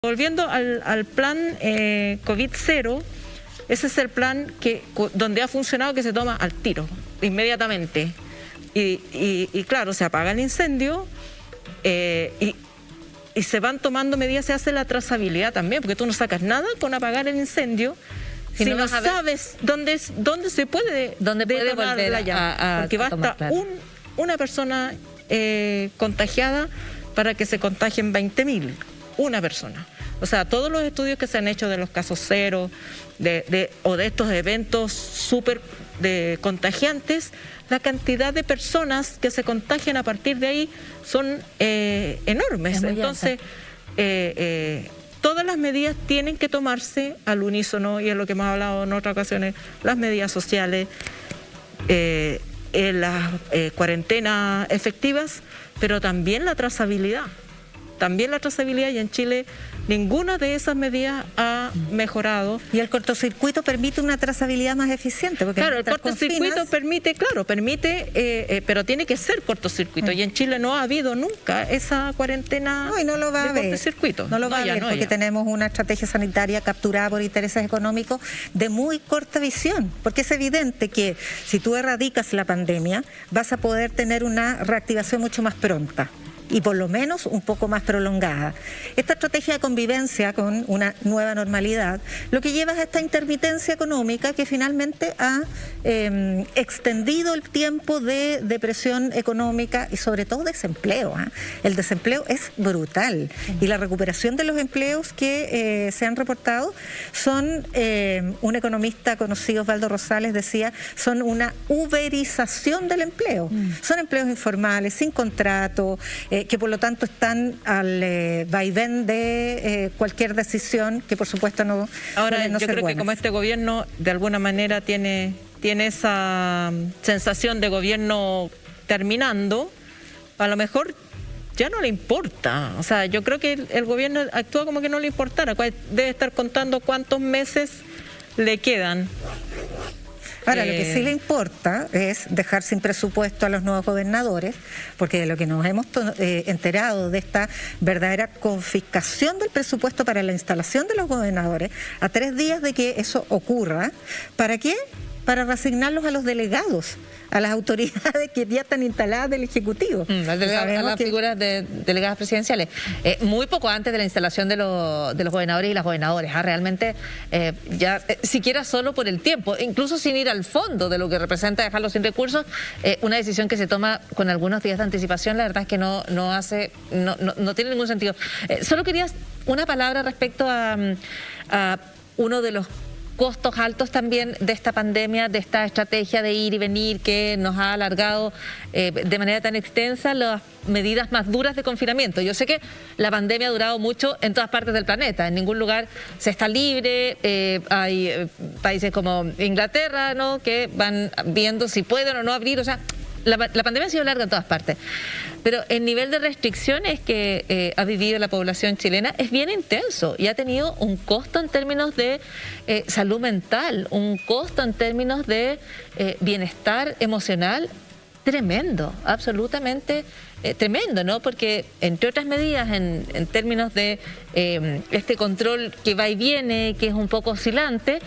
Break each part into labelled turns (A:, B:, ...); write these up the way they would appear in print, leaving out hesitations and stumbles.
A: Volviendo al plan COVID-0, ese es el plan donde ha funcionado, que se toma al tiro, inmediatamente. Y claro, se apaga el incendio y se van tomando medidas, se hace la trazabilidad también, porque tú no sacas nada con apagar el incendio si no sabes dónde se puede detonar la llama, porque basta una persona contagiada para que se contagien 20.000. Una persona. O sea, todos los estudios que se han hecho de los casos cero o de estos eventos súper contagiantes, la cantidad de personas que se contagian a partir de ahí son enormes. Entonces, todas las medidas tienen que tomarse al unísono, y es lo que hemos hablado en otras ocasiones, las medidas sociales, las cuarentenas efectivas, pero también la trazabilidad. Y en Chile ninguna de esas medidas ha mejorado.
B: Y el cortocircuito permite una trazabilidad más eficiente. Porque
A: claro, el cortocircuito permite, pero tiene que ser cortocircuito. Y en Chile no ha habido nunca esa cuarentena.
B: No, y no lo va a haber.
A: Cortocircuito.
B: No lo va a haber porque tenemos una estrategia sanitaria capturada por intereses económicos de muy corta visión. Porque es evidente que si tú erradicas la pandemia, vas a poder tener una reactivación mucho más pronta y por lo menos un poco más prolongada. Esta estrategia de convivencia con una nueva normalidad lo que lleva es a esta intermitencia económica que finalmente ha extendido el tiempo de depresión económica y sobre todo desempleo. El desempleo es brutal y la recuperación de los empleos que se han reportado son, un economista conocido, Osvaldo Rosales, decía, son una uberización del empleo. Son empleos informales, sin contrato, que por lo tanto están al vaivén de cualquier decisión que por supuesto no
A: Ahora
B: no
A: yo creo
B: buenas.
A: Que como este gobierno de alguna manera tiene esa sensación de gobierno terminando, a lo mejor ya no le importa. O sea, yo creo que el gobierno actúa como que no le importara. Debe estar contando cuántos meses le quedan.
B: Ahora, lo que sí le importa es dejar sin presupuesto a los nuevos gobernadores, porque de lo que nos hemos enterado de esta verdadera confiscación del presupuesto para la instalación de los gobernadores, a 3 días de que eso ocurra, ¿para qué? Para reasignarlos a los delegados, a las autoridades que ya están instaladas del Ejecutivo.
C: A las figuras de delegadas presidenciales. Muy poco antes de la instalación de los gobernadores y las gobernadoras. Realmente, siquiera solo por el tiempo, incluso sin ir al fondo de lo que representa dejarlos sin recursos, una decisión que se toma con algunos días de anticipación, la verdad es que no tiene ningún sentido. Solo quería una palabra respecto a uno de los costos altos también de esta pandemia, de esta estrategia de ir y venir que nos ha alargado de manera tan extensa las medidas más duras de confinamiento. Yo sé que la pandemia ha durado mucho en todas partes del planeta, en ningún lugar se está libre, hay países como Inglaterra, ¿no?, que van viendo si pueden o no abrir, o sea, la pandemia ha sido larga en todas partes, pero el nivel de restricciones que ha vivido la población chilena es bien intenso y ha tenido un costo en términos de salud mental, un costo en términos de bienestar emocional tremendo, absolutamente tremendo, ¿no? Porque entre otras medidas, en términos de este control que va y viene, que es un poco oscilante,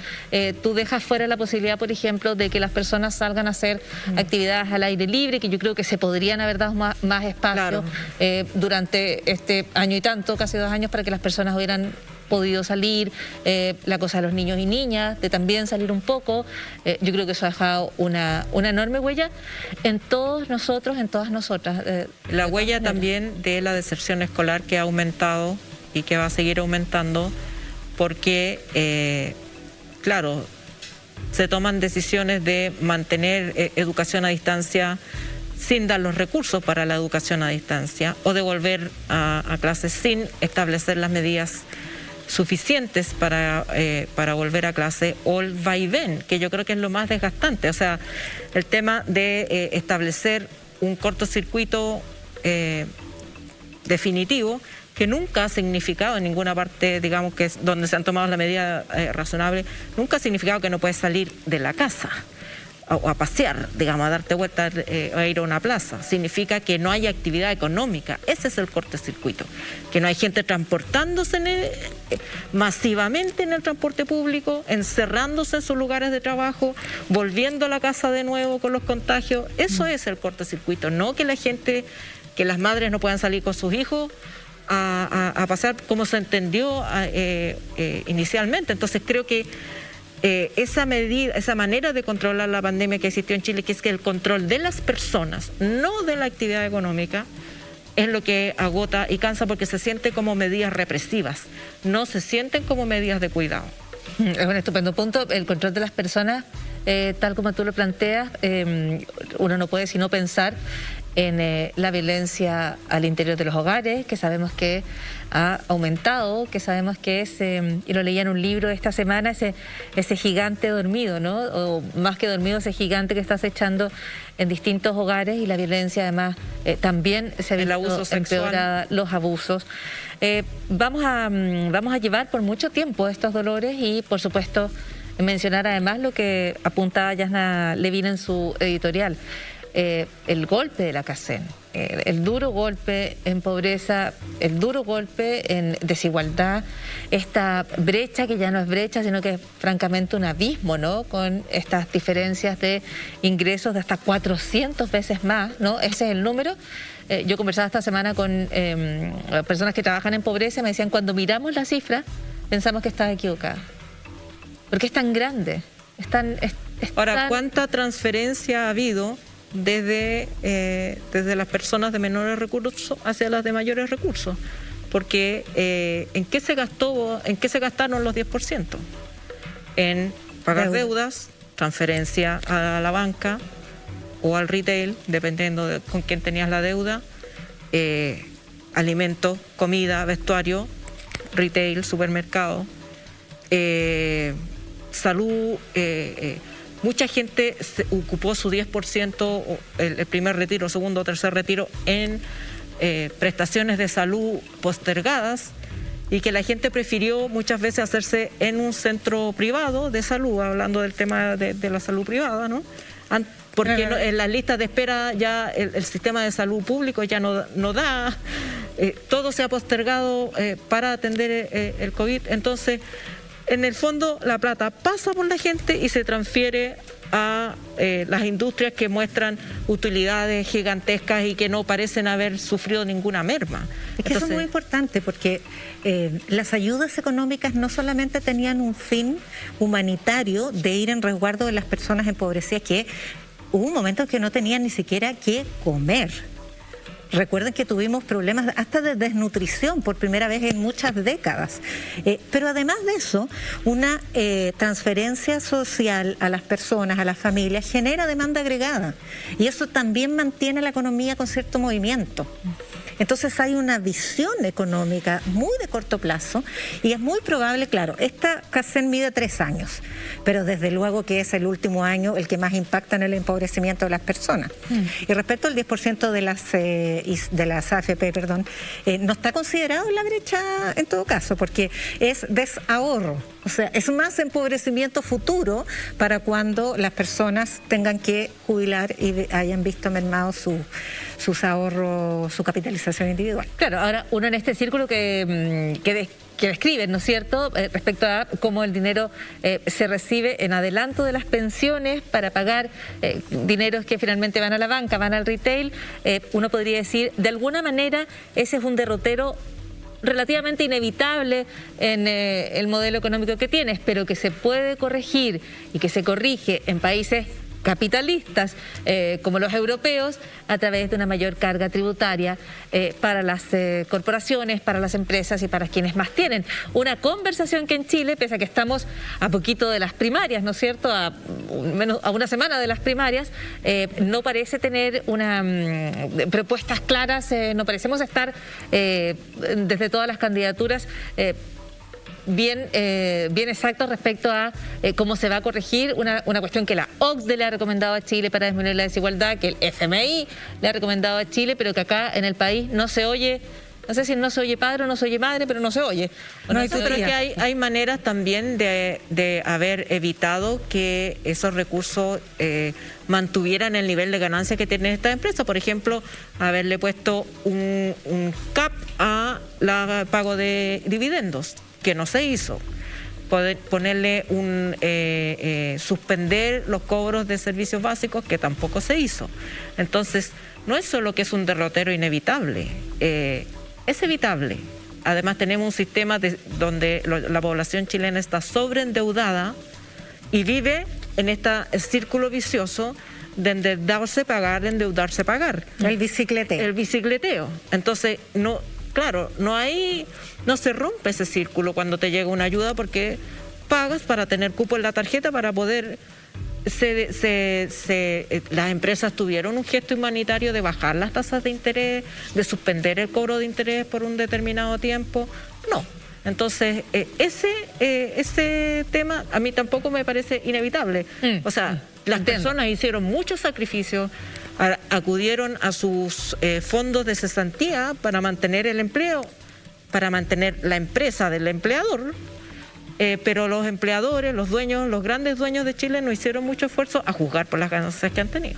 C: tú dejas fuera la posibilidad, por ejemplo, de que las personas salgan a hacer actividades al aire libre, que yo creo que se podrían haber dado más espacio durante este año y tanto, casi 2 años, para que las personas hubieran podido salir, la cosa de los niños y niñas, de también salir un poco. Yo creo que eso ha dejado una enorme huella en todos nosotros, en todas nosotras.
A: La huella también de la deserción escolar, que ha aumentado y que va a seguir aumentando, porque, claro, se toman decisiones de mantener educación a distancia sin dar los recursos para la educación a distancia, o de volver a clases sin establecer las medidas suficientes para volver a clase, o el vaivén, que yo creo que es lo más desgastante. O sea, el tema de establecer un cortocircuito definitivo, que nunca ha significado en ninguna parte, digamos, que es donde se han tomado las medidas razonables, nunca ha significado que no puedes salir de la casa. a pasear, digamos, a darte vuelta, a ir a una plaza. Significa que no hay actividad económica. Ese es el cortocircuito. Que no hay gente transportándose masivamente en el transporte público, encerrándose en sus lugares de trabajo, volviendo a la casa de nuevo con los contagios. Eso es el cortocircuito. No que la gente, que las madres no puedan salir con sus hijos a pasear como se entendió inicialmente. Entonces creo que esa medida, esa manera de controlar la pandemia que existió en Chile, que es que el control de las personas, no de la actividad económica, es lo que agota y cansa, porque se siente como medidas represivas, no se sienten como medidas de cuidado.
C: Es un estupendo punto, el control de las personas, tal como tú lo planteas. Uno no puede sino pensar en la violencia al interior de los hogares, que sabemos que ha aumentado, que sabemos que es, y lo leía en un libro esta semana, ese gigante dormido, ¿no? O más que dormido, ese gigante que está acechando en distintos hogares, y la violencia además también se ha visto empeorada, los abusos. Vamos a llevar por mucho tiempo estos dolores, y por supuesto mencionar además lo que apuntaba Yasna Levin en su editorial. El golpe de la CACEN, el duro golpe en pobreza, el duro golpe en desigualdad, esta brecha que ya no es brecha, sino que es francamente un abismo, ¿no? Con estas diferencias de ingresos de hasta 400 veces más, ¿no? Ese es el número. Yo conversaba esta semana con personas que trabajan en pobreza, y me decían, cuando miramos la cifra, pensamos que está equivocada, porque es tan grande.
A: Ahora, ¿cuánta transferencia ha habido desde las personas de menores recursos hacia las de mayores recursos? Porque ¿en qué se gastaron los 10%? En pagar deudas, transferencia a la banca o al retail, dependiendo de con quién tenías la deuda, alimentos, comida, vestuario, retail, supermercado, salud. Mucha gente ocupó su 10%, el primer retiro, segundo o tercer retiro, en prestaciones de salud postergadas, y que la gente prefirió muchas veces hacerse en un centro privado de salud, hablando del tema de la salud privada, ¿no? Porque en las listas de espera ya el sistema de salud público ya no da, todo se ha postergado para atender el COVID. Entonces, en el fondo, la plata pasa por la gente y se transfiere a las industrias que muestran utilidades gigantescas y que no parecen haber sufrido ninguna merma.
B: Es que eso es muy importante, porque las ayudas económicas no solamente tenían un fin humanitario de ir en resguardo de las personas empobrecidas, que hubo un momento en que no tenían ni siquiera qué comer. Recuerden que tuvimos problemas hasta de desnutrición por primera vez en muchas décadas. Pero además de eso, una transferencia social a las personas, a las familias, genera demanda agregada. Y eso también mantiene la economía con cierto movimiento. Entonces hay una visión económica muy de corto plazo, y es muy probable, claro, esta CACEN mide 3 años, pero desde luego que es el último año el que más impacta en el empobrecimiento de las personas. Y respecto al 10% de las AFP, no está considerado en la brecha en todo caso, porque es desahorro. O sea, es más empobrecimiento futuro para cuando las personas tengan que jubilar y hayan visto mermado sus ahorros, su capitalización individual.
C: Claro, ahora uno en este círculo que describen, ¿no es cierto?, respecto a cómo el dinero se recibe en adelanto de las pensiones para pagar dineros que finalmente van a la banca, van al retail, uno podría decir, de alguna manera, ese es un derrotero relativamente inevitable en el modelo económico que tienes, pero que se puede corregir y que se corrige en países capitalistas como los europeos a través de una mayor carga tributaria para las corporaciones, para las empresas y para quienes más tienen. Una conversación que en Chile, pese a que estamos a poquito de las primarias, ¿no es cierto?, a una semana de las primarias, no parece tener propuestas claras, no parecemos estar desde todas las candidaturas bien exactos respecto a cómo se va a corregir una cuestión que la OCDE le ha recomendado a Chile para disminuir la desigualdad, que el FMI le ha recomendado a Chile, pero que acá en el país no se oye No sé si no se oye padre o no se oye madre, pero no se oye.
A: No, yo creo que hay maneras también de haber evitado que esos recursos mantuvieran el nivel de ganancia que tienen estas empresas. Por ejemplo, haberle puesto un cap a la pago de dividendos, que no se hizo. Ponerle suspender los cobros de servicios básicos, que tampoco se hizo. Entonces, no es solo que es un derrotero inevitable, es evitable. Además, tenemos un sistema donde la población chilena está sobreendeudada y vive en este círculo vicioso de endeudarse, pagar, endeudarse, pagar.
B: El bicicleteo.
A: El bicicleteo. Entonces, claro, no se rompe ese círculo cuando te llega una ayuda, porque pagas para tener cupo en la tarjeta para poder... las empresas tuvieron un gesto humanitario de bajar las tasas de interés, de suspender el cobro de interés por un determinado tiempo. No. Entonces, ese tema a mí tampoco me parece inevitable. O sea, las personas hicieron muchos sacrificios, acudieron a sus fondos de cesantía para mantener el empleo, para mantener la empresa del empleador, pero los empleadores, los dueños, los grandes dueños de Chile no hicieron mucho esfuerzo a juzgar por las ganancias que han tenido.